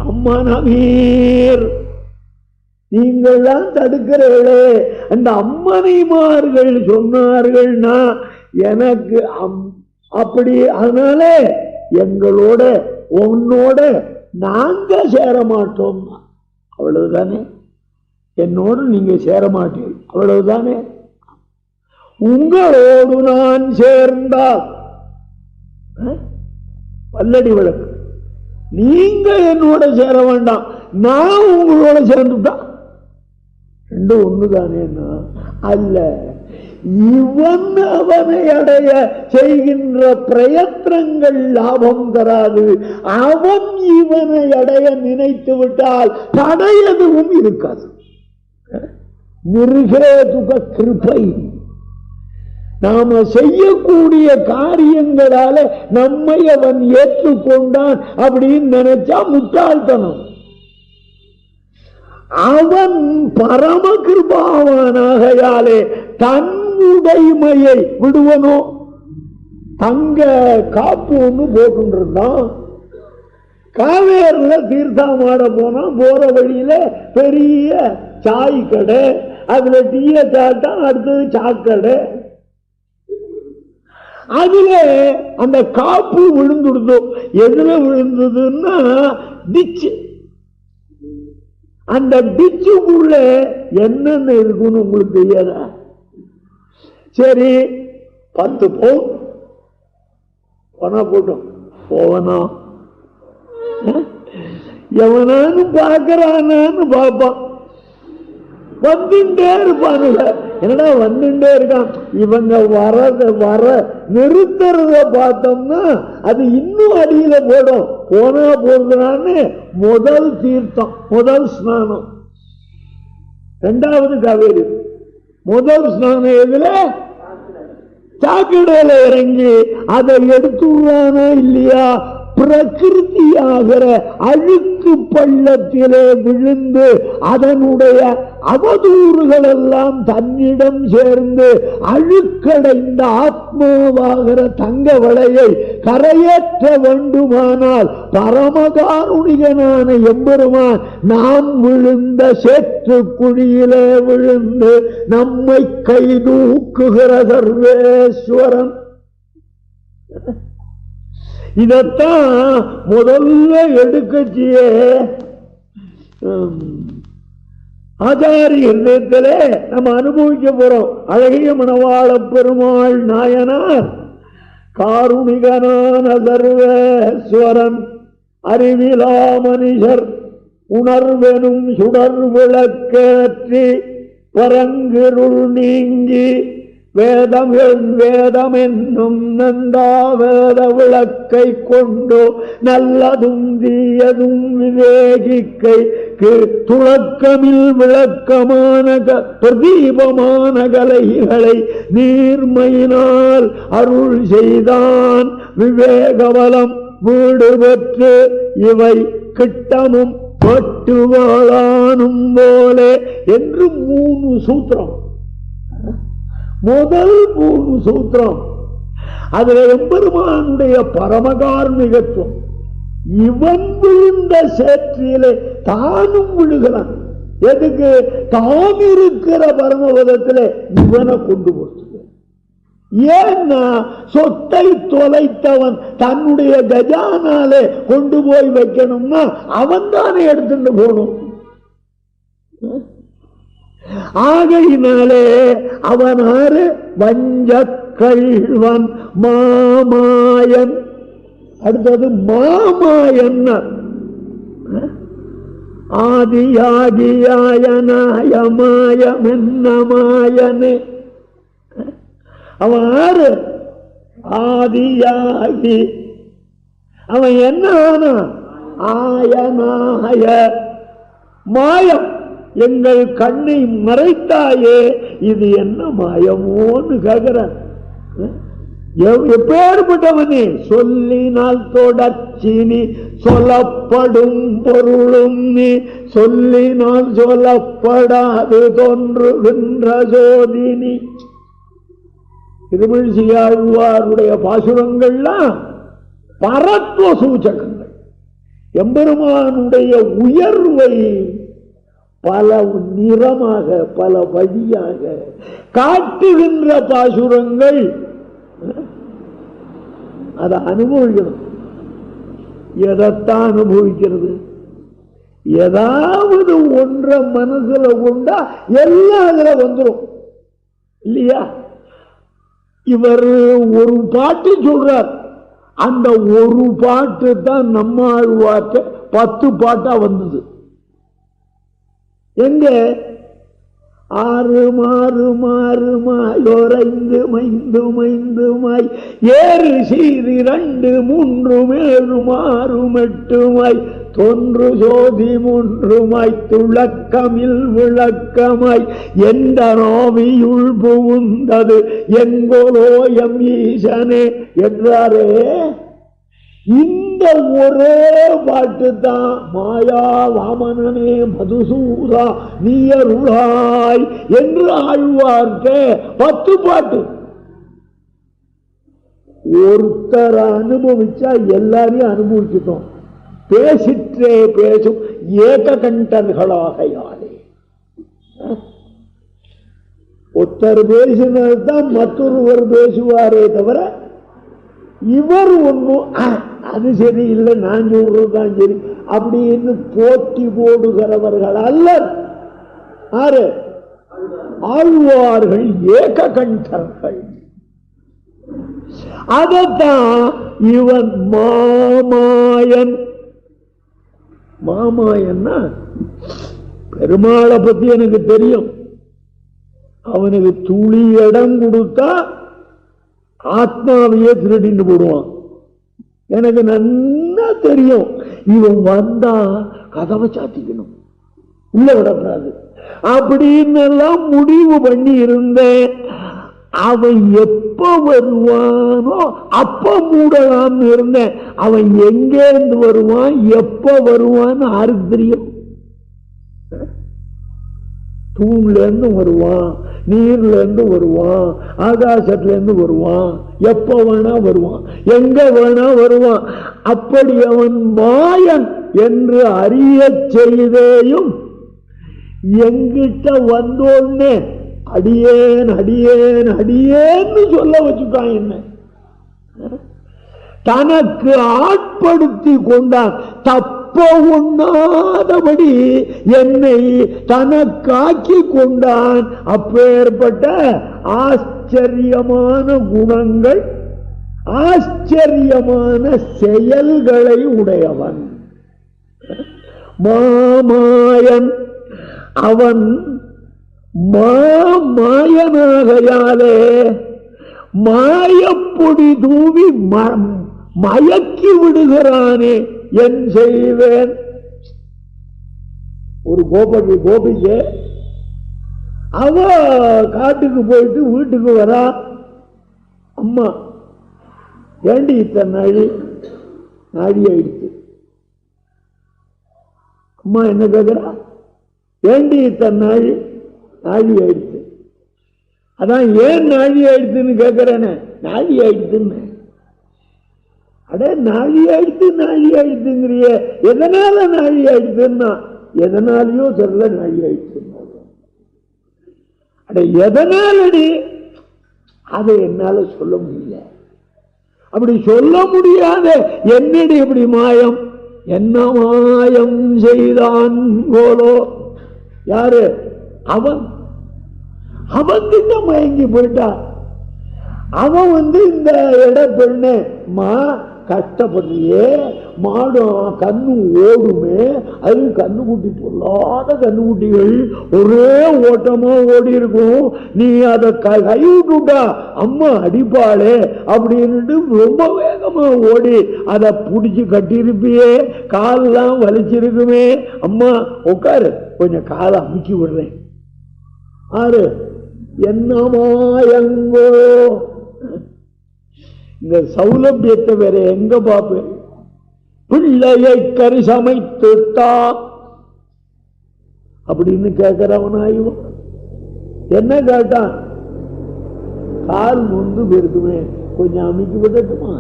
அம்மனமீர் நீங்கள்லாம் தடுக்கிறீர்களே, அந்த அம்மனைமார்கள் சொன்னார்கள்னா எனக்கு அப்படி, அதனால எங்களோட உன்னோட நாங்க சேர மாட்டோம். அவ்வளவுதானே, என்னோடு நீங்க சேர மாட்டீர்கள், அவ்வளவுதானே. உங்களோடு நான் சேர்ந்தால் பல்லடி வழக்கு, நீங்க என்னோட சேர வேண்டாம், நான் உங்களோட சேர்ந்துட்டா ரெண்டும் ஒண்ணுதானே. அல்ல, இவன் அவனை அடைய செய்கின்ற பிரயத்னங்கள் லாபம் தராது. அவன் இவனை அடைய நினைத்து விட்டால் தடை எதுவும் இருக்காது. நிர்ஹேதுக கிருபை, நாம செய்யக்கூடிய காரியங்களால நம்மை அவன் ஏற்றுக்கொண்டான் அப்படின்னு நினைச்சா முட்டாள்தனம். அவன் பரம கிருபாவானாகையாலே தன் உடைமையை விடுவனோ. தங்க காப்பு ஒண்ணு போட்டுருந்தான், காவேரில தீர்த்தமாட போனா போற வழியில பெரிய சாய் கடை, அதுல டீய சாட்டா அடுத்தது சாக்கடை. அதுல அந்த காப்பு விழுந்துடுதோ, எதுல விழுந்ததுன்னா டிச்சு. அந்த டிச்சுக்குள்ள என்னென்ன இருக்குன்னு உங்களுக்கு தெரியாதா? சரி, 10 பவுன் பணம் போட்டோம், போவனா எவனான்னு பாக்குறானான்னு பாப்பான். வந்துட்டே இருப்பானுங்க, என்னடா வந்துட்டே இருக்கான். இவங்க வர நிறுத்துறத பார்த்தோம்னா அது இன்னும் அடியில போடும். போனா போகுதான்னு முதல் தீர்த்தம், முதல் ஸ்நானம். 2வது காவேரி. முதல் ஸ்நானம் எதுல? சாக்கடையில இறங்கி அதை எடுத்துள்ளானா இல்லையா? பிரகிருதியாகிற அழுக்கு பள்ளத்திலே விழுந்து அதனுடைய அவதூறுகள் எல்லாம் தன்னிடம் சேர்ந்து அழுக்கடைந்த ஆத்மாவாகிற தங்க வளையை கரையேற்ற வேண்டுமானால் பரமகாருணிகனான எம்பெருமான் நாம் விழுந்த சேற்று குழியிலே விழுந்து நம்மை கை தூக்குகிற சர்வேஸ்வரன். இதத்தான் முதல்ல எடுக்கச்சியே ஆச்சாரிய ஹிருதயத்திலே நம்ம அனுபவிக்க போறோம். அழகிய மணவாள பெருமாள் நாயனார் காருணிகனான சர்வேஸ்வரன் அறிவிலா மனிதர் உணர்வெனும் சுடர் விளக்கேற்றி பரங்கிருள் நீங்கி வேதம் என்னும் நந்தா வேத விளக்கை கொண்டு நல்லதும் தீயதும் விவேகிக்கைக்கு துளக்கமில் விளக்கமான பிரதீபமான கலைகளை நீர்மையினால் அருள் செய்தான். விவேகவலம் வீடு பெற்று இவை கிட்டமும் பட்டுவாளானும் போலே என்று 3 சூத்திரம். முதல் 3 சூத்திரம் அதுல எம்பெருமானுடைய பரமகார்மிகத்துவம். இவன் விழுந்த சேற்றிலே தானும் விழுகிறான். எதுக்கு? தான் இருக்கிற பரமபதத்திலே இவனை கொண்டு போறது. ஏன்னா சொத்தை தொலைத்தவன் தன்னுடைய கஜானாலே கொண்டு போய் வைக்கணும்னா அவன் தானே எடுத்துட்டு போகணும். ஆகையினாலே அவனாரு வஞ்ச கள்வன் மாமாயன். அடுத்தது மாமாயன். ஆதியாகியாயனாயமாயமென்னமாயனே. அவன் ஆறு ஆதியாகி, அவன் என்ன ஆனா ஆயனாய மாயம். எங்கள் கண்ணை மறைத்தாயே, இது என்ன மாயமோன்னு கேட்கிறான். எப்பேற்பட்டவனே? சொல்லினால் தொடர்ச்சி நீ சொல்லப்படும் பொருளும் நீ சொல்லினால் சொல்லப்படாது தோன்றுகின்ற ஜோதினி. திருமிழ்சியாழ்வாருடைய பாசுரங்கள்லாம் பரத்வ சூச்சகங்கள். எம்பெருமானுடைய உயர்வை பல நிறமாக பல வழியாக காட்டுகின்ற பாசுரங்கள். அதை அனுபவிக்கணும். எதைத்தான் அனுபவிக்கிறது? ஏதாவது ஒன்றை மனசுல கொண்டா எல்லாம் அதுல வந்துடும் இல்லையா? இவர் ஒரு பாட்டு சொல்றார், அந்த ஒரு பாட்டு தான் நம்மாழ்வார்ட்ட 10 பாட்டா வந்தது. எங்க? 6 மாறு மாறு மாயோரைந்து மைந்து மைந்துமாய் 7 சீரி 2 3 மேறு மாறு மெட்டுமாய் தொன்று சோதி 3மாய் துளக்கமில் விளக்கமாய் எந்த நோவியுள் புகுந்தது எங்கோலோயம் ஈசனே என்றாரே. இந்த ஒரே பாட்டு தான் மாயா வாமனனே மதுசூதா நீயருளாய் என்று ஆழ்வார்க்க 10 பாட்டு. ஒருத்தர் அனுபவிச்சா எல்லாரையும் அனுபவிச்சுட்டோம். பேசிற்றே பேசும் ஏக கண்டர்களாக யாரே. ஒருத்தர் பேசினதுதான் மற்றொருவர் பேசுவாரே தவிர இவர் ஒன்றும் அது சரி இல்லை நான் சொல்றதுதான் சரி அப்படின்னு போட்டி போடுகிறவர்கள் அல்ல. ஆறு ஆழ்வார்கள் ஏக கண்டர்கள். அதத்தான் இவன் மாமாயன். மாமாயன்னா பெருமாளை பத்தி எனக்கு தெரியும். அவனுக்கு துளி இடம் கொடுத்தா ஆத்மாவையே திருடிட்டு போடுவான். எனக்கு நல்லா தெரியும். இவன் வந்தா கதவை சாத்திக்கணும், உள்ள விடக்கூடாது அப்படின்னு எல்லாம் முடிவு பண்ணி இருந்தேன். அவன் எப்ப வருவானோ அப்ப மூடலாம்னு இருந்தேன். அவன் எங்கேருந்து வருவான் எப்ப வருவான்னு யாருக்கு தெரியும்? தூண்ல இருந்து வருவான், நீர்ல இருந்து வருவான், ஆகாசத்துல இருந்து வருவான், எப்ப வேணா வருவான், எங்க வேணா வருவான். அப்படி அவன் மாயன் என்று அறிய செய்தேயும் எங்கிட்ட வந்தோன்னே அடியேன் அடியேன் அடியேன்னு சொல்ல வச்சுட்டான். என்ன தனக்கு ஆட்படுத்தி கொண்டான். தப்ப உண்ணாதபடி என்னை தனக்காக்கி கொண்டான். அப்பேற்பட்ட ஆச்சரியமான குணங்கள் ஆச்சரியமான செயல்களை உடையவன் மாமாயன். அவன் மாயனாகையாலே மாயப்பொடி தூவி மயக்கி விடுகிறானே. என் செய்வேன்? ஒரு கோபிக்கு அவ காட்டுக்கு போயிட்டு வீட்டுக்கு வரா. அம்மா ஏண்டி இத்தனை நாடி ஆயிடுச்சு. அம்மா என்ன கேட்கிறா? ஏண்டி இத்தனை நாழி ஆயிடுச்சு. அதான் ஏன் நாழி ஆயிடுச்சுன்னு கேட்கிறேன்னு. நாழி ஆயிடுச்சுன்னு. அட நாழி ஆயிடுச்சுங்கிறிய, எதனால நாழி ஆயிடுச்சுன்னா எதனாலையோ தெரியல நாழி ஆயிடுச்சு. அட எதனாலடி அதை என்னால சொல்ல முடியல. அப்படி சொல்ல முடியாத என்னடி இப்படி மாயம்? என்ன மாயம் செய்தான் போலோ? யாரு? அவன் கிட்ட மயங்கி போயிட்டா. அவன் இந்த இட பெண்ணு மா கஷ்டப்படுறியே, மாடும் கண்ணு ஓடுமே, அது கண்ணுக்குட்டி பொல்லாத கண்ணுக்குட்டிகள் ஒரே ஓட்டமா ஓடி இருக்கும். நீ அதை கைவிட்டுட்டா அம்மா அடிப்பாளே அப்படின்னு ரொம்ப வேகமா ஓடி அதை புடிச்சு கட்டியிருப்பியே, காலெல்லாம் வலிச்சிருக்குமே. அம்மா உட்காரு, கொஞ்சம் காலை அமுக்கி விடுறேன். ஆறு என்னமாயங்கோ. இந்த சௌலபியத்தை வேற எங்க பாப்பேன்? பிள்ளையை கறி சமைத்துட்டா அப்படின்னு கேட்கிறவனாயும் என்ன கேட்டான்? கால் முந்து போயிருக்குமே, கொஞ்சம் அமைக்கி விடட்டுமா?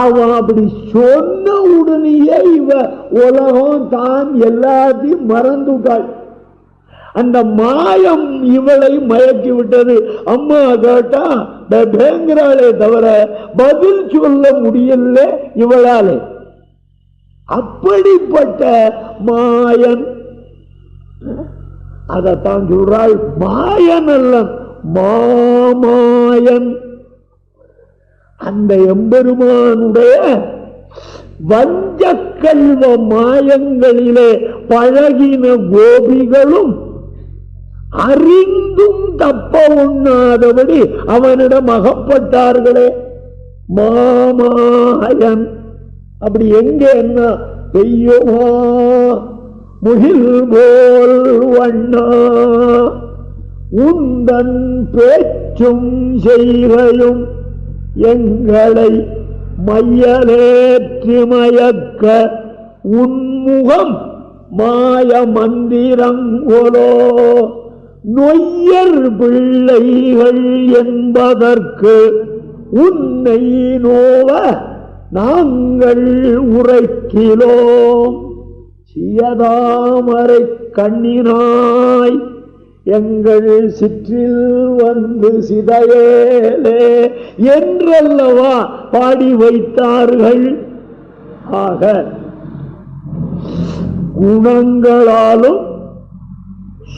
அவன் அப்படி சொன்ன உடனேயே இவ உலகம் தான் எல்லாத்தையும் மறந்துட்டாள். அந்த மாயம் இவளை மயக்கி விட்டது. அம்மா கேட்டா பயங்கராளே தவிர பதில் சொல்ல முடியல இவளாலே. அப்படிப்பட்ட மாயன், அதத்தான் சொல்றாள் மாயன் அல்ல மாமாயன். அந்த எம்பெருமானுடைய வஞ்சக்கல்வ மாயங்களிலே பழகின கோபிகளும் அறிந்தும் தப்ப உண்ணாதபடி அவனிடம் அகப்பட்டார்களே மாமாயன். அப்படி எங்க என்ன பெய்யுமா முகில் போல் வண்ணா உந்தன் பேச்சும் செய்கையும் எங்களை மையலேற்றி மயக்க உன்முகம் மாய மந்திரங்கோலோ நொய்யர் பிள்ளைகள் என்பதற்கு உன்னை நோவ நாங்கள் உரைக்கிலோம். சியதாமரை கண்ணினாய் எங்கள் சிற்றில் வந்து சிதையேலே என்றல்லவா பாடி வைத்தார்கள். ஆக குணங்களாலும்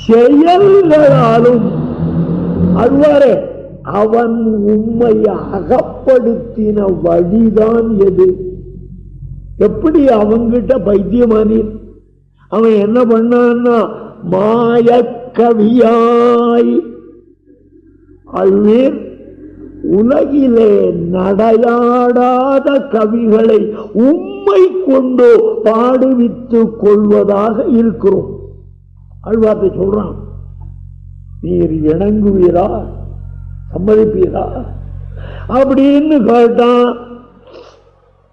செயல்களாலும் அவ்வாறே அவன் உம்மை அகப்படுத்தின வழிதான் எது? எப்படி அவங்கிட்ட பைத்தியமானீர்? அவன் என்ன பண்ணான்னா மாய கவியாய் அழ்வீர் உலகிலே நடையாடாத கவிகளை உம்மை கொண்டு பாடுவித்துக் கொள்வதாக இருக்கிறோம். அழ்வார்த்தை சொல்றான், நீர் இணங்குவீரா, சம்மதிப்பீரா அப்படின்னு கேட்டான்.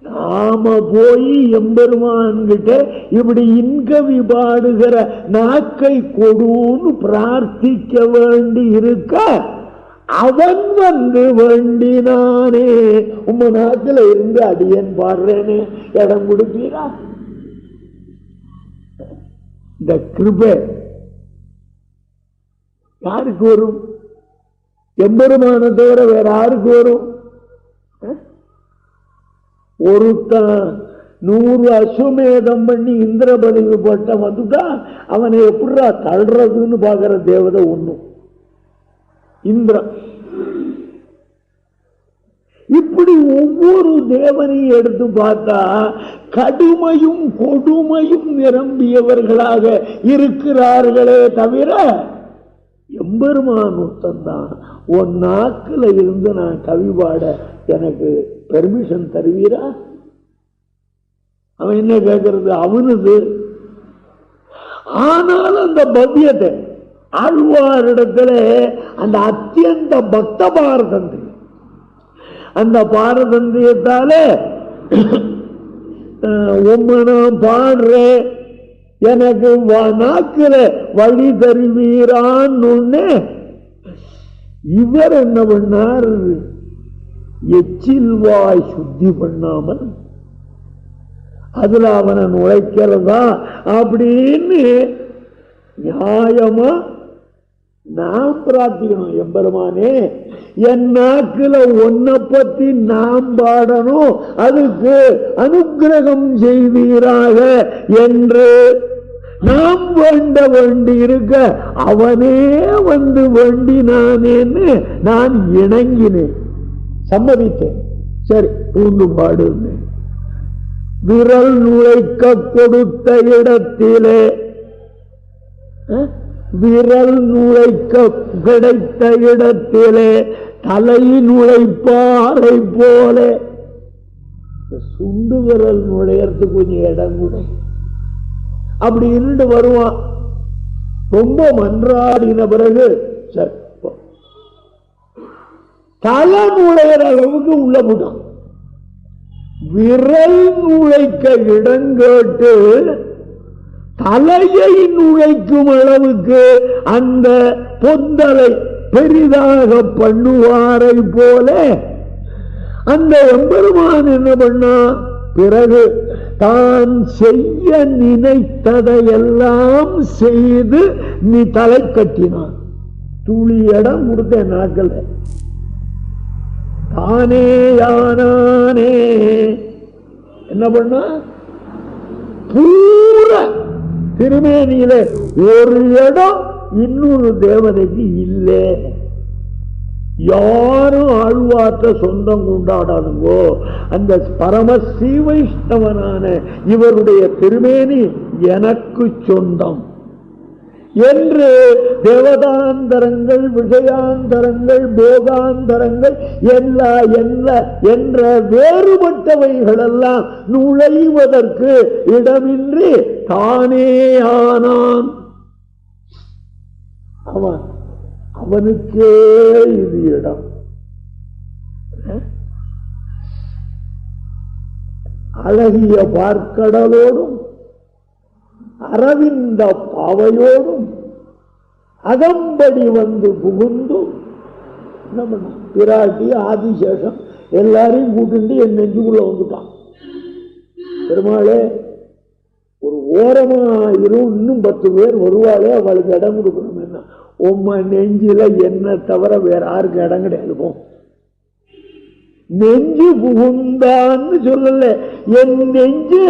நாம போய் எம்பெருமான் கிட்ட இப்படி இன்கவி பாடுகிற நாக்கை கொடுன்னு பிரார்த்திக்க வேண்டி இருக்க, அவன் வந்து வேண்டினானே உம்ம நாக்கில இருந்து அடியன் பாடுறேன்னு இடம் கொடுப்பீரா? இந்த கிருபை யாருக்கு வரும்? எம்பெருமான தவிர வேற யாருக்கு வரும்? ஒருத்தன் 100 அசுமேதம் பண்ணி இந்திர பதவி போட்ட வந்துட்டா அவனை எப்படிடா தள்ளுறதுன்னு பாக்குற தேவதை ஒண்ணும் இந்திரன். இப்படி ஒவ்வொரு தேவனையும் எடுத்து பார்த்தா கடுமையும் கொடுமையும் நிரம்பியவர்களாக இருக்கிறார்களே தவிர எம்பெருமான் ஒருத்தந்தான் உன் நாக்குல இருந்து நான் கவி பாட எனக்கு பெர்மிஷன் தருவீரா? அவன் என்ன கேட்கறது? அவனுது. ஆனால் அந்த பத்தியத்தை ஆழ்வாரிடத்துல அந்த அத்தியந்த பக்த பாரதந்திரி, அந்த பாரதந்திரியத்தால உம்மை நான் பாடுறேன், எனக்கு நாக்குல வழி தருவீரான்னு இவர் என்ன பண்ணார்? எச்சில் வாய் சுத்தி பண்ணாமல் அதுல அவனை நுழைக்கிறதா அப்படின்னு நியாயமா நாம் பிரார்த்திக்கணும். எம்பெருமானே, என் நாக்குல ஒன்ன பத்தி நாம் பாடணும், அதுக்கு அனுக்கிரகம் செய்வீராக என்று நாம் வேண்ட வேண்டி இருக்க அவனே வந்து வேண்டினானேன்னு நான் இணங்கினேன், சம்மதித்தேன். சரி பூண்டு பாடுன்னு விரல் நுழைக்க கொடுத்த இடத்திலே, விரல் நுழைக்க கிடைத்த இடத்திலே தலை நுழைப்பாறை போல, சுண்டு விரல் நுழையறதுக்கு கொஞ்சம் இடம் கூட அப்படி இருந்து வருவான். ரொம்ப மன்றாடின பிறகு சரி தலை நுழையிற அளவுக்கு உள்ள போட்டான். விரல் நுழைக்க இடம் கேட்டு தலையை நுழைக்கும் அளவுக்கு அந்த பொந்தலை பெரிதாக பண்ணுவாரை போல அந்த எம்பெருமான் என்ன பண்ணா, பிறகு தான் செய்ய நினைத்ததையெல்லாம் செய்து நீ தலை கட்டினான். துளி இடம் கொடுத்த நாட்கள் தானே யானே என்ன பண்ணா, பூரா திருமேனியில ஒரு இடம் இன்னொரு தேவதைக்கு இல்லை. யாரும் ஆழ்வாற்ற சொந்தம் கொண்டாடாதுங்கோ. அந்த பரம ஸ்ரீ வைஷ்ணவனான இவருடைய திருமேனி எனக்கு சொந்தம் என்று தேவதாந்தரங்கள், விஷயாந்தரங்கள், போகாந்தரங்கள் என்ற வேறுபட்டவைகளெல்லாம் நுழைவதற்கு இடமின்றி தானே ஆனான். அவனுக்கே இது இடம். அழகிய பார்க்கடலோடும் அரவிந்த பாவையோடும் அகம்படி வந்து புகுந்து என்ன பண்ண, பிராட்டி ஆதிசேஷம் எல்லாரையும் கூட்டு என் நெஞ்சுக்குள்ள வந்துட்டான். பெருமாளே ஒரு ஓரமா இன்னும் 10 பேர் வருவாளே, அவளுக்கு இடம் கொடுக்கணும். என்ன உம்ம நெஞ்சில என்ன தவிர வேற யாருக்கு இடம் கிடையாது. போ நெஞ்சு புகுந்தான்னு சொல்லல, என் நெஞ்சு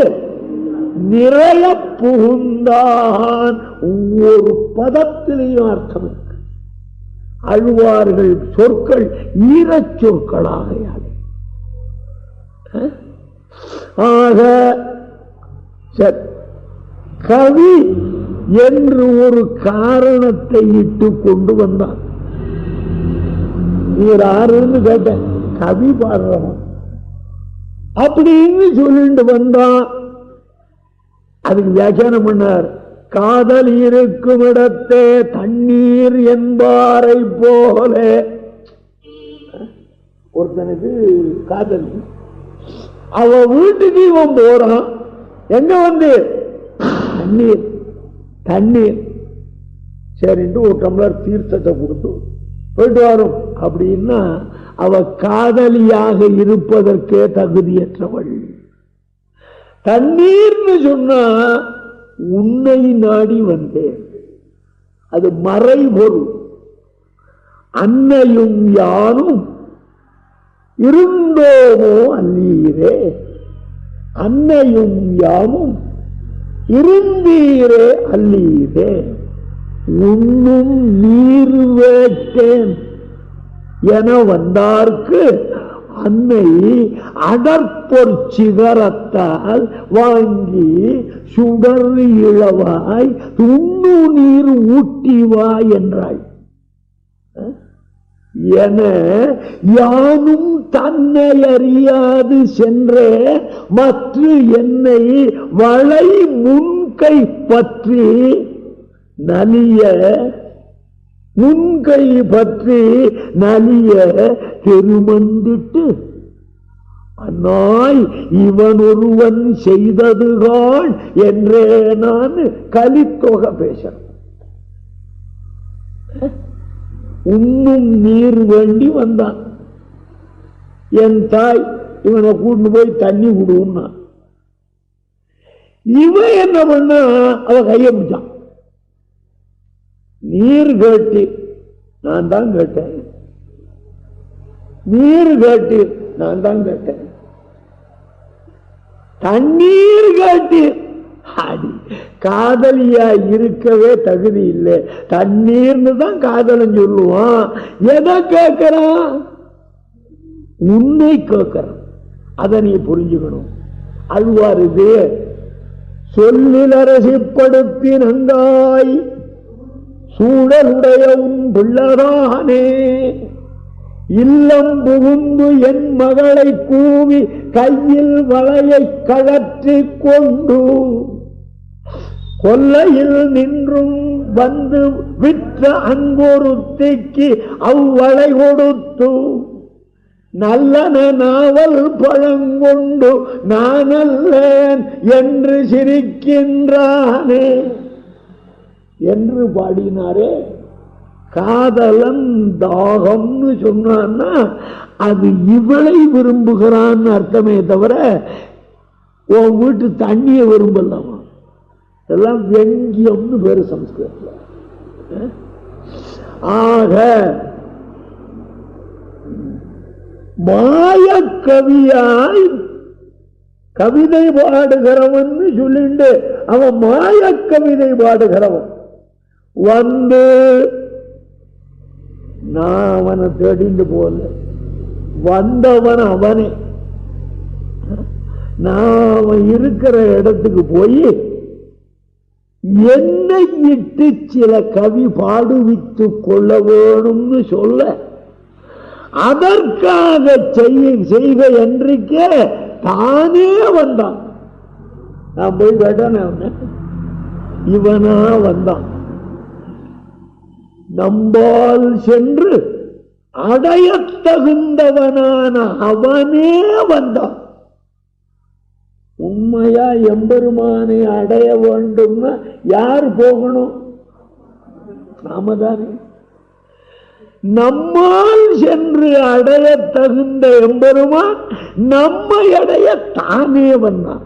நிறைய புகுந்தான். ஒவ்வொரு பதத்திலையும் அர்த்தம் இருக்கு. அழுவார்கள் சொற்கள் ஈரச் சொற்களாக. ஆக கவி என்று ஒரு காரணத்தை இட்டு கொண்டு வந்தான். நீர் ஆறுன்னு கேட்டேன், கவி பாடுறவன் அப்படின்னு சொல்லிட்டு வந்தான். அதுக்கு வியாக்கியானம் பண்ணார். காதல் இருக்கும் இடத்தே தண்ணீர் என்பாரை போல. ஒருத்தனுக்கு காதல், அவ வீட்டுக்கு இவன் போறான். எங்க வந்து தண்ணீர் தண்ணீர் சரின்ட்டு ஒரு டம்ளர் தீர்த்தத்தை கொடுத்து போயிட்டு வரும் அப்படின்னா, அவ காதலியாக இருப்பதற்கே தகுதியற்றவள். தண்ணீர்னு சொன்னா உன்னை நாடி வந்தேன், அது மறைபொருள். அன்னையும் யானும் இருந்தோமோ அல்லீரே, அன்னையும் யாமும் இருந்தீரே அல்லீரே. உன்னும் நீர் வேட்டேன் என வந்தார்க்கு அன்னை அடற்பொற் சிகரத்தால் வாங்கி சுடர் இளவாய் துண்ணு நீர் ஊட்டிவாய் என்றாள். என யானும் தன்னை அறியாது சென்றே மற்ற என்னை வளை முன்கை பற்றி நலிய, முன்கை பற்றி நலிய திருமந்திட்டு அன்னாய் இவன் ஒருவன் செய்ததுகாள் என்றே நான் கலித்தொகை பேசுறேன். உன்னும் நீர் வேண்டி வந்தான். என் தாய் இவனை கூட்டு போய் தண்ணி விடுன்னா, இவன் என்ன பண்ணா, அவ கைய பிடிச்சான். நீர் கேட்டு நான் தான் கேட்டேன், நீர் கேட்டு நான் தான் கேட்டேன், தண்ணீர் கேட்டு காதலியா இருக்கவே தகுதி இல்லை. தண்ணீர்னு தான் காதலன் சொல்லுவான். எதை கேட்கிறான்? உன்னை கேட்கிறான். அதை நீ புரிஞ்சுக்கணும். அழ்வார் இது சொல்லில் அரசிப்படுத்தி நங்காய் சூழலுடைய உன் பிள்ளதானே, இல்லம் புகுந்து என் மகளை கூவி கையில் வளையை கழற்றி கொண்டு கொல்லையில் நின்றும் வந்து விற்ற அன்பொருத்திக்கு அவ்வளை கொடுத்து நல்லன நாவல் பழங்கொண்டு நானல்லேன் என்று சிரிக்கின்றானே என்று பாடினாரே. காதலன் தாகம்னு சொன்னான்னா அது இவளை விரும்புகிறான்னு அர்த்தமே தவிர உன் வீட்டு தண்ணியை விரும்பலாமா? இதெல்லாம் வெங்கியம்னு பேரு சம்ஸ்கிருதத்தில். ஆக மாய கவியாய் கவிதை பாடுகிறவன் சொல்லிண்டு அவன் மாய கவிதை பாடுகிறவன் வந்து நான் அவனை தேடிண்டு போல, வந்தவன் அவனே. நான் அவன் இருக்கிற இடத்துக்கு போய் என்னை இட்டு சில கவி பாடுவித்துக் கொள்ள வேணும்னு சொல்ல, அதற்காக செய்க என்றிக்கே தானே வந்தான். நான் போய் கேட்டேன், இவனா வந்தான். நம்பால் சென்று அடைய தகுந்தவனான அவனே வந்தான். உண்மையா எம்பெருமானை அடைய வேண்டும்னா யார் போகணும்? நாம தானே. நம்மால் சென்று அடைய தகுந்த எம்பெருமான் நம்மை அடைய தானே வந்தான்.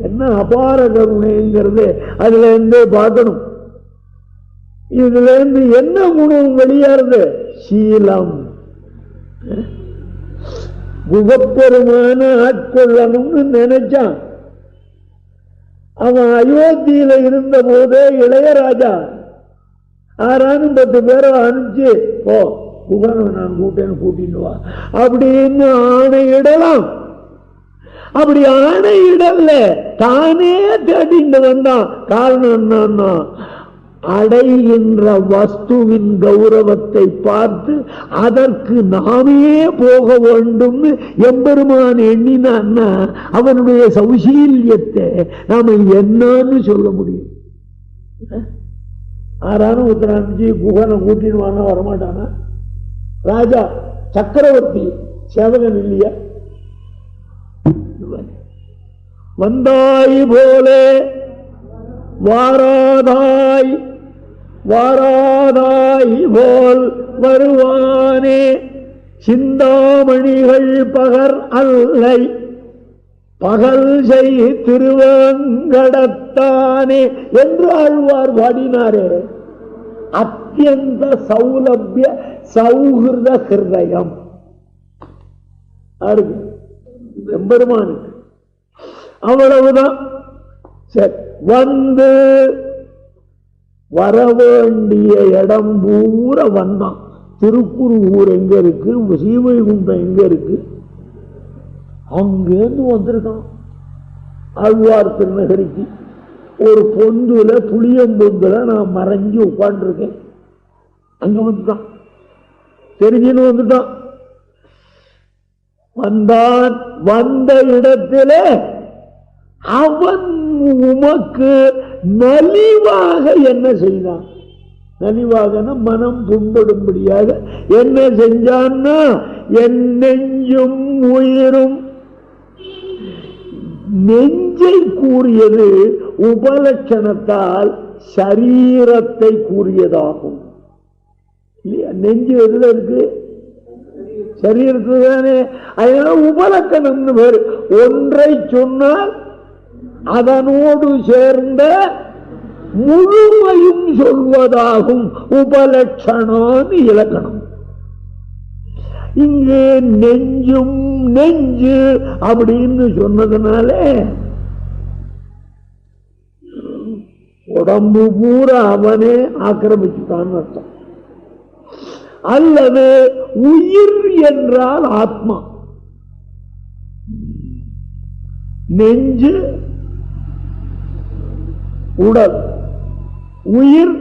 என்ன அபார கருணைங்கிறது அதுல இருந்து பார்க்கணும். இதுல இருந்து என்ன குணம் வெளியாருது? சீலம். குகப்பெருமான ஆட்கொள்ளணும்னு நினைச்சான். அவன் அயோத்தியில இருந்த போதே இளையராஜா 6 பேரை அனுப்பிச்சு, ஓ குகனை நான் கூட்டேன்னு கூட்டிட்டு வா அப்படின்னு ஆணையிடலாம். அப்படி ஆணையிடல, தானே தேடிட்டு வந்தான். காரணம் என்னன்னா, அடைகின்ற வஸ்துவின் கௌரவத்தை பார்த்து அதற்கு நாமே போக வேண்டும் எம்பெருமான் எண்ணினான்னா அவனுடைய சௌசீல்யத்தை நாம என்னன்னு சொல்ல முடியும்? 6 உத்தராஞ்சி குகனை கூட்டிடுவானா வரமாட்டானா? ராஜா சக்கரவர்த்தி சேவகன் இல்லையா? வந்தாய் போலே வாராதாய் வாராதாய் போல் வருவானே, சிந்தாமணிகள் பகர் அல்லை பகல் செய் திருவங்கடத்தானே என்று ஆழ்வார் பாடினாரே. அத்தியந்த சௌலபிய சௌஹிருத ஹிருதயம் எம்பெருமானுக்கு. அவ்வளவுதான். சரி, வந்து வரவேண்டிய இடம் பூரா வந்தான். திருக்குறுகூர் எங்க இருக்கு, சீவைகுண்டம் எங்க இருக்கு, அங்கேருந்து வந்திருக்கான். ஆழ்வார் திருநகரிக்கு ஒரு பொந்துல புளியம்பொந்துல நான் மறைஞ்சு உட்காந்துருக்கேன். அங்க வந்துட்டான், தெரிஞ்சுன்னு வந்துட்டான். வந்தான். வந்த இடத்துல அவன் உமக்கு நலிவாக என்ன செய்தான்? நலிவாக மனம் புண்படும்படியாக என்ன செஞ்சான்னா, என் நெஞ்சும் உயிரும். நெஞ்சை கூறியது உபலட்சணத்தால் சரீரத்தை கூறியதாகும். நெஞ்சு எதுல இருக்கு? சரீரத்து தானே. அதனால உபலட்சணம்னு பேரு. ஒன்றை சொன்னால் அதனோடு சேர்ந்த முழுமையும் சொல்வதாகும் உபலட்சணம் இலக்கணம். இங்கே நெஞ்சும் நெஞ்சு அப்படின்னு சொன்னதுனால உடம்பு பூரா அவனே ஆக்கிரமிச்சுட்டான்னு அர்த்தம். அல்லது உயிர் என்றால் ஆத்மா. நெஞ்சு உடல், உயிர்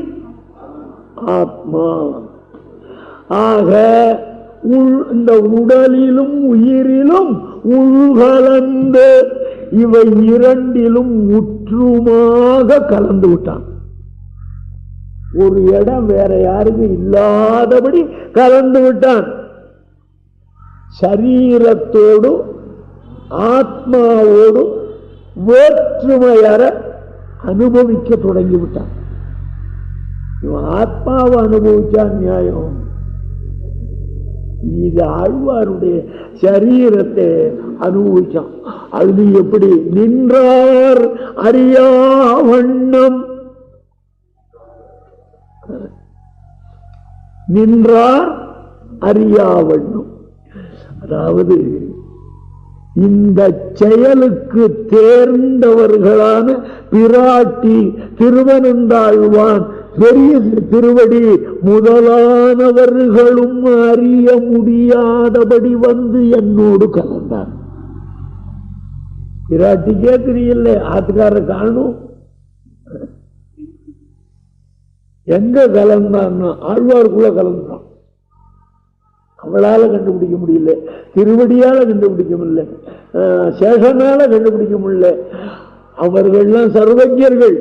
ஆத்மா. ஆக இந்த உடலிலும் உயிரிலும் உள்கலந்து இவை இரண்டிலும் முற்றுமாக கலந்து விட்டான். ஒரு இடம் வேற யாருக்கும் இல்லாதபடி கலந்து விட்டான். சரீரத்தோடு ஆத்மாவோடு வேற்றுமையற அனுபவிக்க தொடங்கிவிட்டான். இவன் ஆத்மாவை அனுபவிச்சா நியாயம். இது ஆழ்வாருடைய சரீரத்தை அனுபவிச்சான். அது எப்படி? நின்றார் அறியா வண்ணம், நின்றார் அறியா வண்ணம். அதாவது இந்த செயலுக்கு தேர்ந்தவர்களான பிராட்டி திருவனந்தாழ்வான் பெரிய திருவடி முதலானவர்களும் அறிய முடியாதபடி வந்து என்னோடு கலந்தான். பிராட்டிக்கே தெரியல, ஆத்துக்காரர் காணும். எங்க கலந்தான்? ஆழ்வாருக்குள்ள கலந்தான். அவளால கண்டுபிடிக்க முடியல, திருவடியால கண்டுபிடிக்க முடியல, சேஷனால கண்டுபிடிக்க முடியல. அவர்கள்லாம் சர்வஜர்கள்,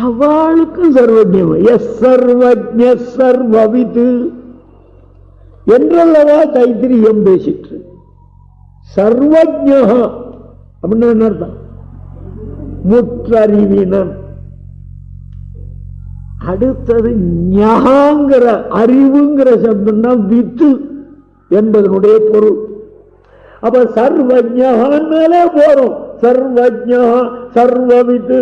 அவளுக்கும் சர்வஜம். எஸ் சர்வஜ சர்வவித் என்றல்லவா தைத்திரியம் பேசிற்று. சர்வஜா அப்படின்னா என்ன அர்த்தம்? முற்றறிவினன். அடுத்தது ஞாங்கிற அறிவுங்கிற சப்தம் தான் வித்து என்பதனுடைய பொருள். அப்ப சர்வஜான்னாலே போறோம். சர்வஜா சர்வவித்து,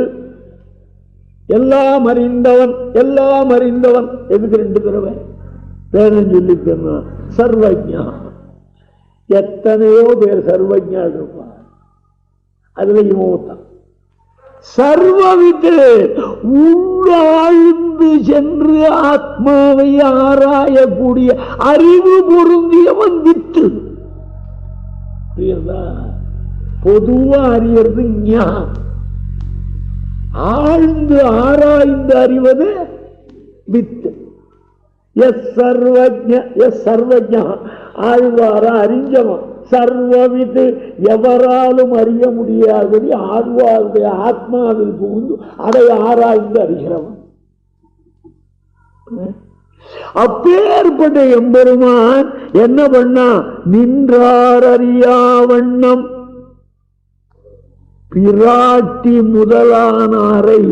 எல்லாம் அறிந்தவன், எல்லாம் அறிந்தவன். எதுக்கு 2 தடவை வேணும் சொல்லிக்கணும்? சர்வஜா. எத்தனையோ பேர் சர்வஜா இருப்பார், அதுல இவன் சர்வவித்து. உள்ளாழ்ந்து சென்று ஆத்மாவை ஆராயக்கூடிய அறிவு பொருந்தியவன் வித்து. பொதுவா அறியறது ஞானம், ஆழ்ந்து ஆராய்ந்து அறிவது வித்து. எஸ் சர்வஜ, எஸ் சர்வஜா ஆழ்வார அறிஞ்சவன். சர்வவித்து எவராலும் அறிய முடியாதபடி ஆழ்வாருடைய ஆத்மாவில் புகுந்து அதை ஆராய்ந்து அறிகிறவன். அப்பேற்பட்ட எம்பெருமான் என்ன பண்ணா? நின்றார் அறியா வண்ணம் பிராட்டி முதலானாரை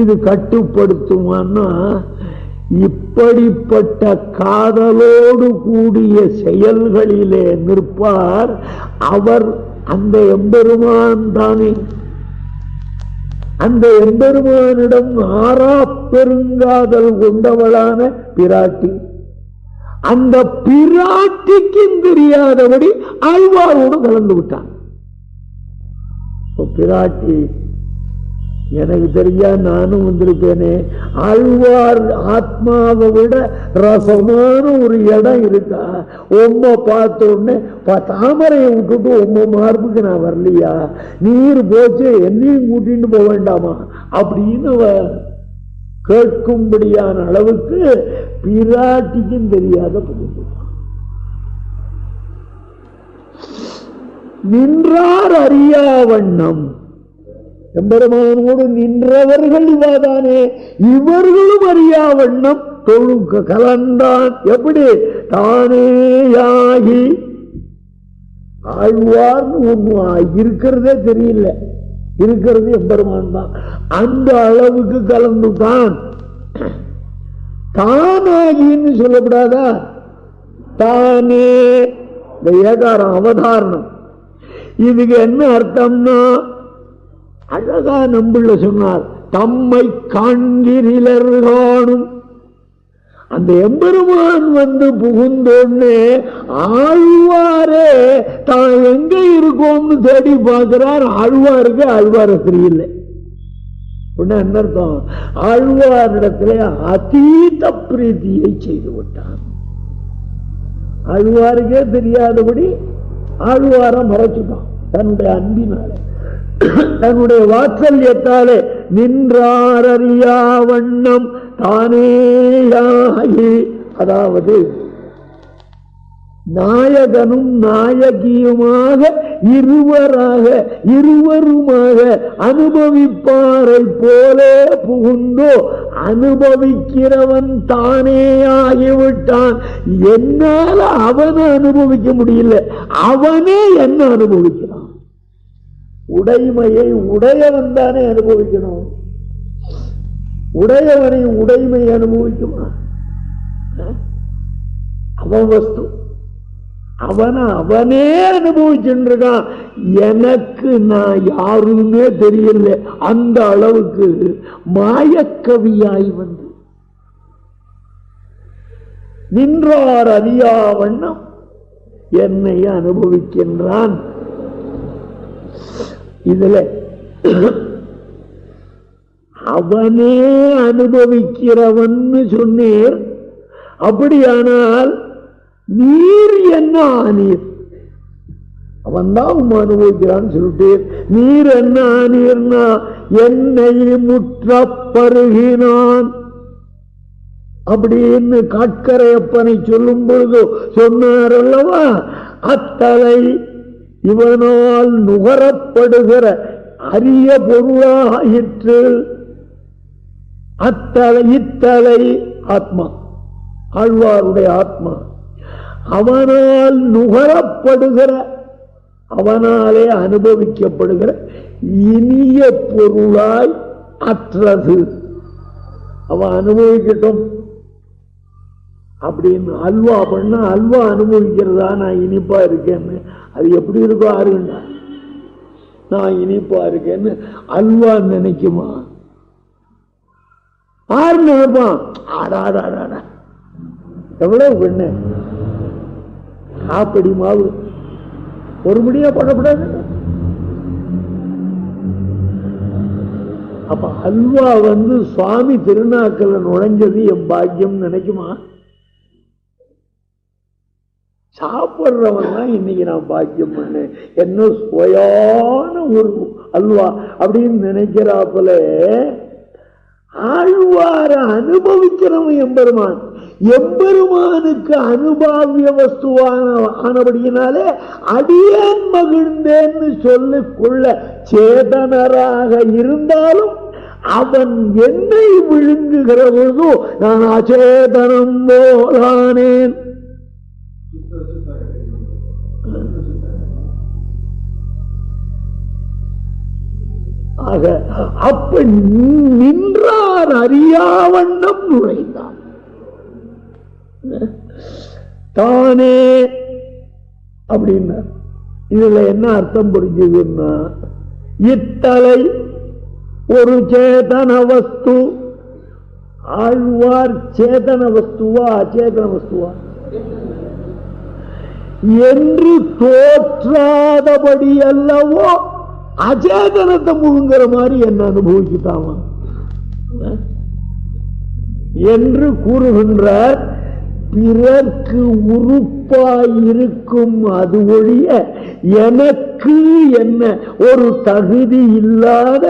இது கட்டுப்படுத்துமான்னா, இப்படிப்பட்ட காதலோடு கூடிய செயல்களிலே நிற்பார் அவர். அந்த எம்பெருமான் தானே. அந்த எம்பெருமானிடம் ஆறா பெருங்காதல் கொண்டவளான பிராட்டி. அந்த பிராட்டிக்கும் தெரியாதபடி ஆழ்வாரோடு கலந்து விட்டான். பிராட்டி எனக்கு தெரியா நானும் வந்திருப்பேனே. ஆழ்வார் ஆத்மாவை விட ரசமான ஒரு இடம் இருக்கா? உம்மை பார்த்த உடனே தாமரையை விட்டுட்டு உம்மை மார்புக்கு நான் வரலையா? நீர் போச்சு, என்னையும் கூட்டிட்டு போக வேண்டாமா அப்படின்னு கேட்கும்படியான அளவுக்கு பிராட்டிக்கும் தெரியாத புரிந்து. நின்றார் அறியா வண்ணம். எம்பெருமானோடு நின்றவர்கள் இவாதானே, இவர்களும் அறியா வண்ணம் தொழுக்க கலந்தான். எப்படி? தானேயாகி. ஆழ்வார்னு ஒண்ணு இருக்கிறதே தெரியல, இருக்கிறது எம்பெருமான் தான். அந்த அளவுக்கு கலந்துதான். தானாகின்னு சொல்லப்படாதா? தானே இந்த ஏகாரம் அவதாரணம். இதுக்கு என்ன அர்த்தம்னா, அழகா நம்புள்ள சொன்னார், தம்மை காண்கிறீர் காணும். அந்த எம்பெருமான் வந்து புகுந்தோன்னு ஆழ்வாரே தான் எங்க இருக்கோம்னு தேடி பார்க்கிறார். ஆழ்வாருக்கு ஆழ்வார தெரியல. என்ன அர்த்தம்? ஆழ்வாரிடத்திலே அதீத பிரீதியை செய்து விட்டான். ஆழ்வாருக்கே தெரியாதபடி ஆழ்வார மறைச்சுட்டான் தன்னுடைய அன்பினால, தன்னுடைய வாத்சல்யத்தாலே. நின்றார் அறியா வண்ணம் தானேயாகி. அதாவது நாயகனும் நாயகியுமாக இருவருமாக அனுபவிப்பாரை போலே புகுந்தோ அனுபவிக்கிறவன் தானே ஆகிவிட்டான். என்னால அவனை அனுபவிக்க முடியல, அவனே என்ன அனுபவிக்கிறான். உடைமையை உடையவன் தானே அனுபவிக்கணும். உடையவனை உடைமை அனுபவிக்குமா? அவன் வஸ்து அவனே அனுபவிச்சுருக்கான். எனக்கு நான் யாருமே தெரியல. அந்த அளவுக்கு மாயக்கவியாய் வந்து நின்றார் அறியா வண்ணம் என்னை அனுபவிக்கின்றான். இதுல அவனே அனுபவிக்கிறவன் சொன்னீர். அப்படியானால் நீர் என்ன ஆனீர்? அவன் தான் அனுபவிக்கிறான்னு சொல்லிட்டு நீர் என்ன ஆனீர்னா என்னை முற்ற பருகினான் அப்படின்னு காட்கரையப்பனை சொல்லும் பொழுது சொன்னார் அல்லவா, அத்தலை இவனால் நுகரப்படுகிற அரிய பொருளாயிற்று. அத்தலை இத்தலை ஆத்மா, ஆழ்வாருடைய ஆத்மா, அவனால் நுகரப்படுகிற, அவனாலே அனுபவிக்கப்படுகிற இனிய பொருளாய் அற்றது. அவன் அனுபவிக்கட்டும் அப்படின்னு அல்வா பண்ண, அல்வா அனுபவிக்கிறதா நான் இனிப்பா இருக்கேன்னு. அது எப்படி இருக்கோ ஆறுண்டா, நான் இனிப்பா இருக்கேன்னு அல்வா நினைக்குமா? ஆறு நினைப்பான். ஆடாடாடா எவ்வளவு பெண்ணு, காப்படி மாவு ஒரு முடியா பண்ணப்படாது. அப்ப அல்வா வந்து சுவாமி திருநாக்கல்ல நுழைஞ்சது என் பாக்கியம் நினைக்குமா? சாப்பிட்றவன் தான் இன்னைக்கு நான் பாக்கியம் பண்ணேன், என்ன சுவையான ஒரு அல்வா அப்படின்னு நினைக்கிறாப்புல ஆழ்வார அனுபவிக்கிறவன் எம்பெருமான். எம்பெருமானுக்கு அனுபாவிய வஸ்துவான ஆனபடியினாலே அடியேன் மகிழ்ந்தேன்னு சொல்லிக்கொள்ள சேதனராக இருந்தாலும் அவன் என்னை விழுங்குகிற பொழுது நான் அச்சேதனம் போலானேன். ஆக அப்ப நின்றார் அறியாவண்ணம் நுழைந்தான். தானே அப்படின்னா இதுல என்ன அர்த்தம் புரிஞ்சதுன்னா, இத்தலை ஒரு சேதன வஸ்து. ஆழ்வார் சேதன வஸ்துவா அச்சேதன வஸ்துவா என்று தோற்றாதபடி அல்லவோ அச்சேதனத்தை முழுங்குற மாதிரி என்ன அனுபவிச்சுட்டாமா என்று கூறுகின்றார். பிறர்க்கு உறுப்பாயிருக்கும் அது ஒழிய எனக்கு என்ன ஒரு தகுதி இல்லாத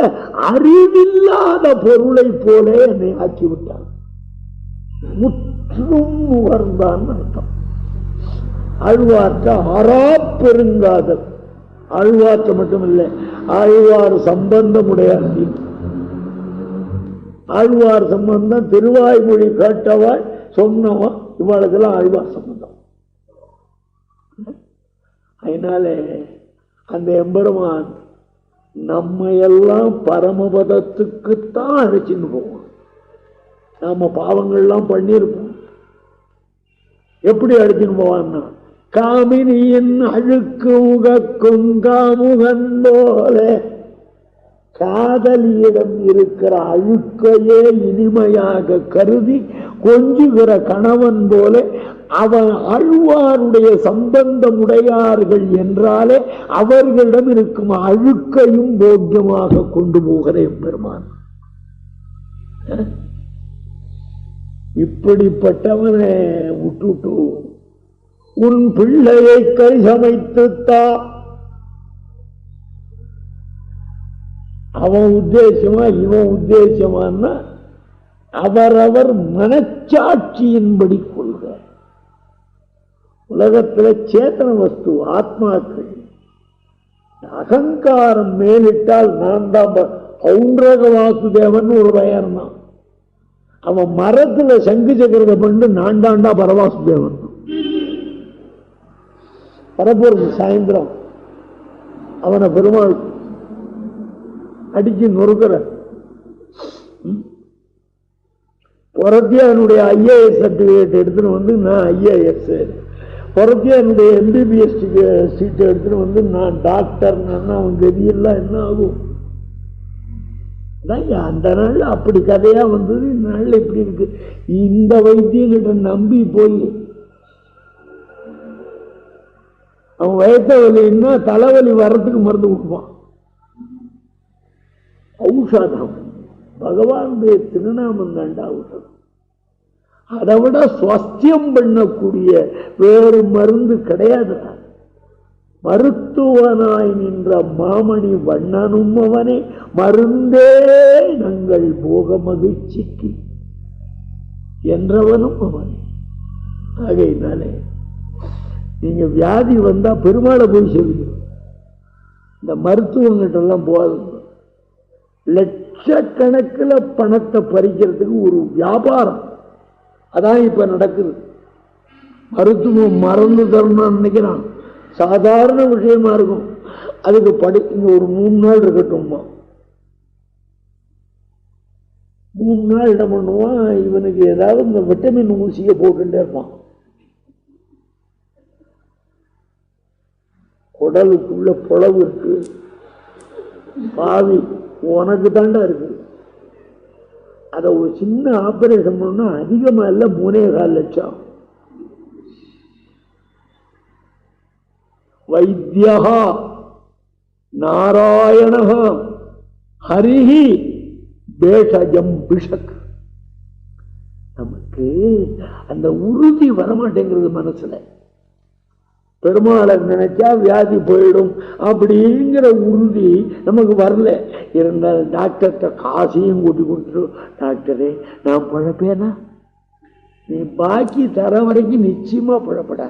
அறிவில்லாத பொருளை போல என்னை ஆக்கிவிட்டான். முற்றும் உணர்ந்தான் அர்த்தம். ஆழ்வார்க்க ஆறா பெருங்காதல். ஆழ்வார்க்க மட்டுமில்லை, ஆழ்வார் சம்பந்தமுடையார். ஆழ்வார் சம்பந்தம் திருவாய்மொழி கேட்டவாள் சொன்னவன் இவாளுக்கெல்லாம் ஆழ்வார் சம்பந்தம். அதனாலே அந்த எம்பெருமான் நம்மையெல்லாம் பரமபதத்துக்குத்தான் அழைச்சின்னு போவோம். நாம பாவங்கள்லாம் பண்ணியிருப்போம். எப்படி அழைச்சின்னு போவான்னா, காமினியின் அழுக்கு உகக்கும் காமுகன் போல, காதலியிடம் இருக்கிற அழுக்கையே இனிமையாக கருதி கொஞ்சுகிற கணவன் போல அவன் ஆழ்வாருடைய சம்பந்தமுடையார்கள் என்றாலே அவர்களிடம் இருக்கும் அழுக்கையும் போக்கியமாக கொண்டு போகிற பெருமான். இப்படிப்பட்டவனை விட்டுட்டு உன் பிள்ளையை கை சமைத்துத்தா. அவன் உத்தேசமா இவன் உத்தேசமானா அவரவர் மனச்சாட்சியின்படி கொள்க. உலகத்துல சேத்தன வஸ்து ஆத்மாக்கள் அகங்காரம் மேலிட்டால் நான் தான் பௌண்டரக வாசுதேவன் ஒரு பையன் தான். அவன் மரத்துல சங்கு சக்கரத்தை பண்ணு நான் தாண்டா பரவாசுதேவன். வரப்போறது சாயந்திரம் அவனை பெருமாள் அடிச்சு நொறுக்கிற. பொறத்தியானுடைய ஐஏஎஸ் சர்டிபிகேட் எடுத்துன்னு வந்து நான் ஐஏஎஸ், பொறத்தியானுடைய எம்பிபிஎஸ் சீட்டை எடுத்துன்னு வந்து நான் டாக்டர், அவன் தெரியல என்ன ஆகும்? அந்த நாள் அப்படி கதையா வந்தது, இந்த நாள் எப்படி இருக்கு? இந்த வைத்தியங்கிட்ட நம்பி போய் அவன் வயத்த வலின்னா தலைவலி வர்றதுக்கு மருந்து கொடுப்பான். ஔஷதம் பகவானுடைய திருநாமம் தாண்டா ஔஷதம். அதை விட ஸ்வஸ்தியம் பண்ணக்கூடிய வேறு மருந்து கிடையாது. மருத்துவனாய் நின்ற மாமணி வண்ணனும் அவனே, மருந்தே நங்கள் போக மகிழ்ச்சிக்கு என்றவனும் அவனே. ஆகையினாலே நீங்க வியாதி வந்தா பெருமாளை போய் சொல்லுங்க. இந்த மருத்துவங்கிட்ட எல்லாம் போகாதுங்க. லட்சக்கணக்கில் பணத்தை பறிக்கிறதுக்கு ஒரு வியாபாரம் அதான் இப்ப நடக்குது. மருத்துவம் மறந்து தரணும்னு நினைக்கிறான், சாதாரண விஷயமா இருக்கும். அதுக்கு இங்க ஒரு 3 நாள் இருக்கட்டும்மா, 3 நாள் என்ன பண்ணுவான், இவனுக்கு ஏதாவது இந்த விட்டமின் ஊசியை போட்டுட்டே இருப்பான். உடலுக்குள்ள புலவு இருக்கு, பாவி உனக்கு தாண்டா இருக்கு. அதை ஒரு சின்ன ஆபரேஷன் பண்ணா அதிகமா இல்ல 3.25 லட்சம். வைத்தியா நாராயண ஹரிஹி பேஷஜம் பிஷக். நமக்கு அந்த உறுதி வரமாட்டேங்கிறது மனசுல. பெருமாளை நினைச்சா வியாதி போயிடும் அப்படிங்கிற உறுதி நமக்கு வரல. இருந்தால் டாக்டர்கிட்ட காசையும் கூட்டி கொடுத்துரு, டாக்டரே நான் பழப்பேனா, நீ பாக்கி தர வரைக்கும் நிச்சயமா பழப்பட.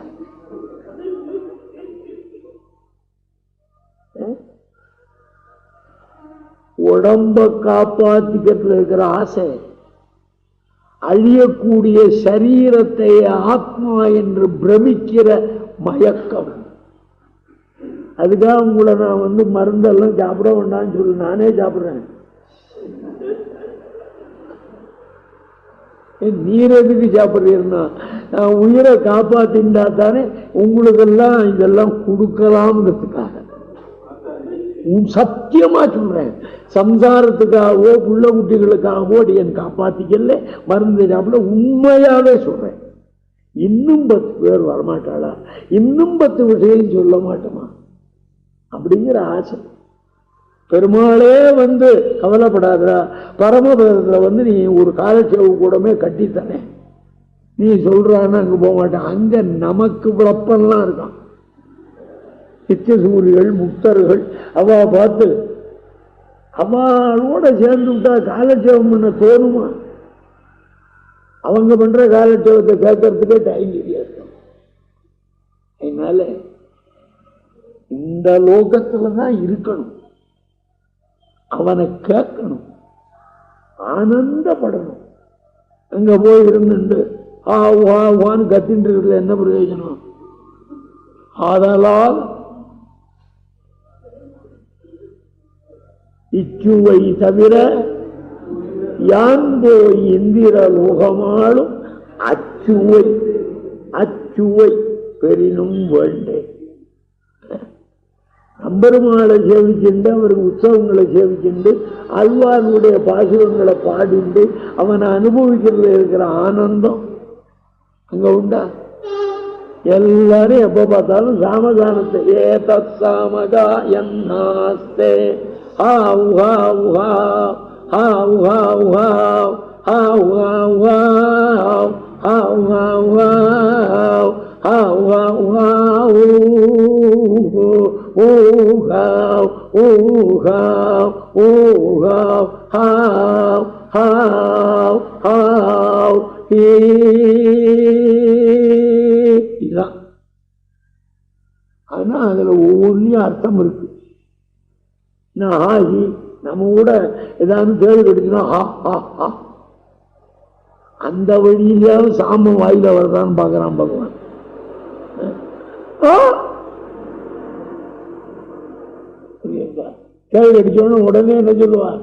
உடம்ப காப்பாத்திக்கிறதுல இருக்கிற ஆசை, அழியக்கூடிய சரீரத்தை ஆத்மா என்று பிரமிக்கிற மயக்கம். அதுக்காக உங்களை நான் மருந்தெல்லாம் சாப்பிட வேண்டாம்னு சொல்லி நானே சாப்பிடுறேன். நீர் எதுக்கு சாப்பிடுறீங்கன்னா, நான் உயிரை காப்பாத்தின்றா தானே உங்களுக்கெல்லாம் இதெல்லாம் கொடுக்கலாம்ங்கிறதுக்காக. சத்தியமா சொல்றேன், சம்சாரத்துக்காகவோ புள்ள குட்டிகளுக்காகவோ என் காப்பாத்திக்கல மருந்து சாப்பிட. உண்மையாவே சொல்றேன். இன்னும் 10 பேர் வரமாட்டாளா, இன்னும் 10 விஷயம் சொல்ல மாட்டோமா அப்படிங்கிற ஆசை. பெருமாளே கவலைப்படாதா, பரமபதத்துல நீ ஒரு காலச்சேவு கூடமே கட்டித்தானே, நீ சொல்றான்னு அங்க போக மாட்டேன். அங்க நமக்கு விளப்பெல்லாம் இருக்கான். நித்தியசூரிகள் முக்தர்கள் அவ பார்த்து அவளோட சேர்ந்து விட்டா காலட்சேபம் பண்ண தோணுமா? அவங்க பண்ற காலட்சேபத்தை கேட்கறதுக்கே டைம் தெரியாது. அதனால இந்த லோகத்துலதான் இருக்கணும், அவனை கேட்கணும், ஆனந்தப்படணும். அங்க போய் இருந்துட்டு ஆவான்னு கத்தின்னு இருக்கிறது என்ன பிரயோஜனம்? ஆதலால் இச்சுவை தவிர யான் போய் இந்திர லோகமாளும் அச்சுவை அச்சுவை பெரினும் வேண்டேன். அம்பெருமாளை சேவிச்சுண்டு அவருக்கு உற்சவங்களை சேவிச்சுண்டு அல்வானுடைய பாசுரங்களை பாடிண்டு அவனை அனுபவிக்கிறதுல இருக்கிற ஆனந்தம் அங்க உண்டா? எல்லாரும் எப்ப பார்த்தாலும் சாமகானத்தை ஏதத் சாமகா என்னாஸ்தே ஹாவ் ஹாவ் ஹாவ் ஹாவ் ஹாவ் ஹாவ் ஹாவ் ஹாவ் ஹாவ் ஹாவ் ஹாவ் ஹாவ் ஹாவ் ஹாவ் ஊஹாவ் ஊஹாவ் ஊஹாவ் ஹாவ் ஹாவ் ஹாவ். இதுதான். ஆனா அதுல ஒவ்வொன்றையும் அர்த்தம் இருக்கு. ஆகி நம்ம கூட ஏதாவது தேடி கிடைச்சுன்னா அந்த வழியிலாவது சாமம் வாயில வருதான்னு பாக்குறான் பகவான். தேவை அடிச்சோன்னு உடனே என்ன சொல்லுவார்,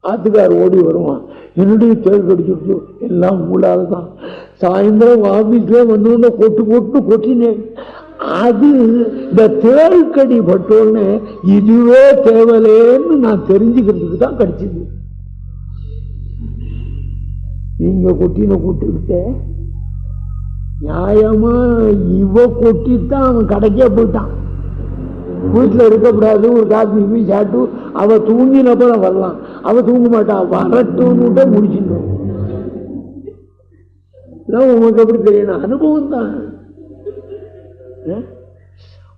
ஆத்துக்கார் ஓடி வருவான், என்னுடைய தேவை கடிச்சுட்டு எல்லாம் மூலால் தான். சாயந்தரம் ஆபீஸ்ல வந்து கொட்டு கொட்டினேன். அது இந்த தேள்கடி பட்டோன்னு இதுவே தேவலேன்னு நான் தெரிஞ்சுக்கிறதுக்கு தான் கடிச்சது. நீங்க கொட்டின கூட்டுக்கிட்ட நியாயமா இவ கொட்டித்தான் அவன் கடைக்கே போயிட்டான். வீட்டுல இருக்கக்கூடாது, ஒரு காப்பி போய் சாப்பிட்டு அவ தூங்கினப்பதான் வரலாம். அவ தூங்க மாட்டான், வரட்டும்னுட்ட முடிச்சிடணும். உங்களுக்கு எப்படி தெரியணும்? அனுபவம் தான்.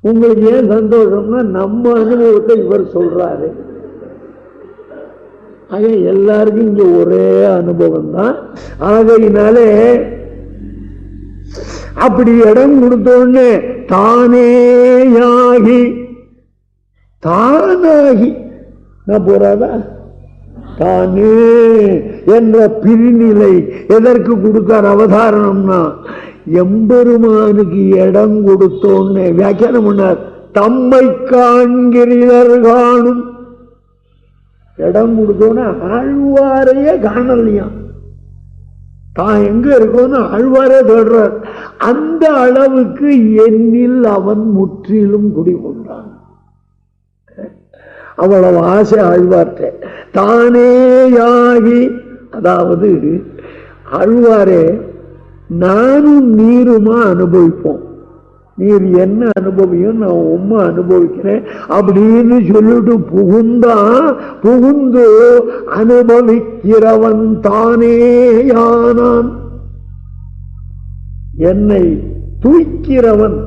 உங்களுக்கு ஏன் சந்தோஷம்னா நம்ம அனுபவத்தை இவர் சொல்றாரு. ஆக எல்லாருக்கும் இங்க ஒரே அனுபவம் தான். ஆகையினாலே அப்படி இடம் கொடுத்தோன்னு தானேயாகி தானாகி நான் போறாதா, தானே என்ற பிரிநிலை எதற்கு கொடுத்தார் அவதாரணம்னா, எம்பெருமானுக்கு இடம் கொடுத்தோன்னு வியாக்கியானம் பண்ணார். தம்மை காண்கிறீர் காணும். இடம் கொடுத்தோன்னு ஆழ்வாரையே காணலையாம். தான் எங்க இருக்கோன்னு ஆழ்வாரே தேடுறார். அந்த அளவுக்கு என்னில் அவன் முற்றிலும் குடிகொண்டான். அவ்வளவு ஆசை ஆழ்வார்ட்ட. தானேயாகி, அதாவது ஆழ்வாரே நானும் நீருமா அனுபவிப்போம், நீர் என்ன அனுபவியும் நான் உம்மா அனுபவிக்கிறேன் அப்படின்னு சொல்லிட்டு புகுந்து அனுபவிக்கிறவன் தானேயானான். என்னை தூய்க்கிறவன்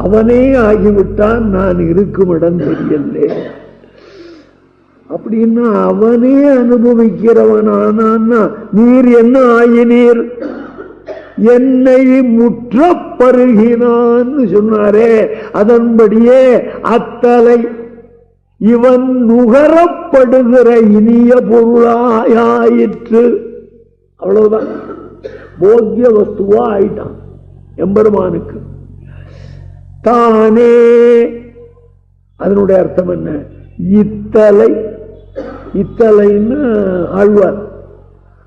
அவனே ஆகிவிட்டான். நான் இருக்கும் இடம் தெரியலே அப்படின்னா அவனே அனுபவிக்கிறவனானா நீர் என்ன ஆயினீர், என்னை முற்ற பருகினான்னு சொன்னாரே, அதன்படியே அத்தலை இவன் நுகரப்படுகிற இனிய பொருளாயிற்று. அவ்வளவுதான், போக்கிய வஸ்துவா ஆயிட்டான் எம்பெருமானுக்கு. தானே அதனுடைய அர்த்தம் என்ன? இத்தலை, இத்தலைன்னு ஆழ்வார்.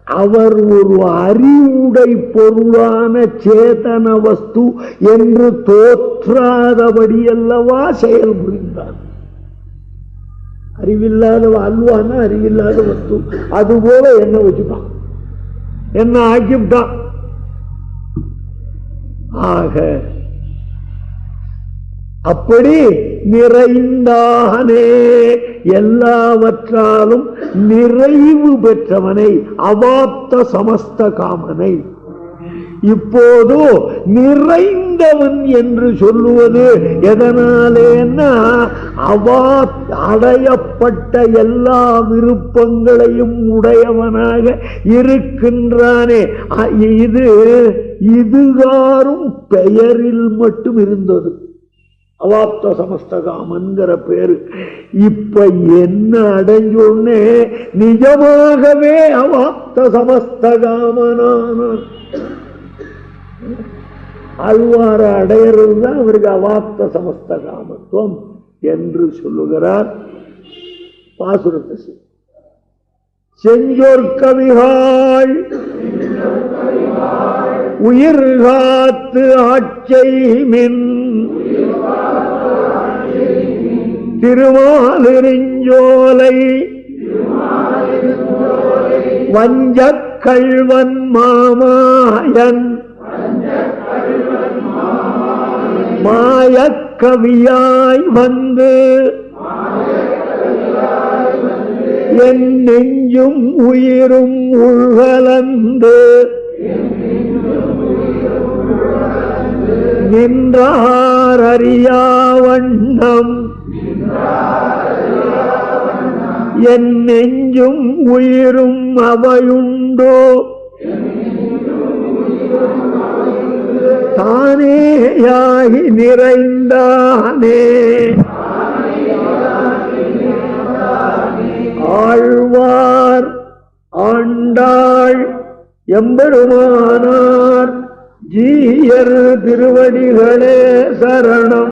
அவர் ஒரு அறிவுடை பொருளான சேதன வஸ்து என்று தோற்றாதபடி அல்லவா செயல் புரிந்தார். அறிவில்லாத அல்வான அறிவில்லாத வஸ்து, அதுபோல என்ன வச்சுட்டான், என்ன ஆக்கிவிட்டான். ஆக அப்படி நிறைந்தானே, எல்லாவற்றாலும் நிறைவு பெற்றவனை, அவாப்த சமஸ்த காமனை. இப்போது நிறைந்தவன் என்று சொல்லுவது எதனாலேன்னா, அடையப்பட்ட எல்லா விருப்பங்களையும் உடையவனாக இருக்கின்றானே. இதுகாரும் பெயரில் மட்டும் இருந்தது, அவாப்த சமஸ்தகாமன்கிற பேரு. இப்ப என்ன அடைஞ்சோன்னே நிஜமாகவே அவாப்த சமஸ்தகாமனான ஆழ்வார அடையிறது தான் அவருக்கு அவாப்த சமஸ்தகாமத்துவம் என்று சொல்லுகிறார். பாசுரத்தை செஞ்சொற்கவிகாள் உயிர் காத்து ஆட்சைமின் திருமாலிருஞ்சோலை வஞ்சக்கள்வன் மாமாயன் மாயக்கவியாய் வந்து என் நெஞ்சும் உயிரும் உள்கலந்து நின்றார் அறியா வண்ணம் என் நெஞ்சும் உயிரும் அவையுண்டோ தானேயாகி நிறைந்தானே. ஆழ்வார் ஆண்டாள் எம்பெருமானார் ஜீயர் திருவடிகளே சரணம்.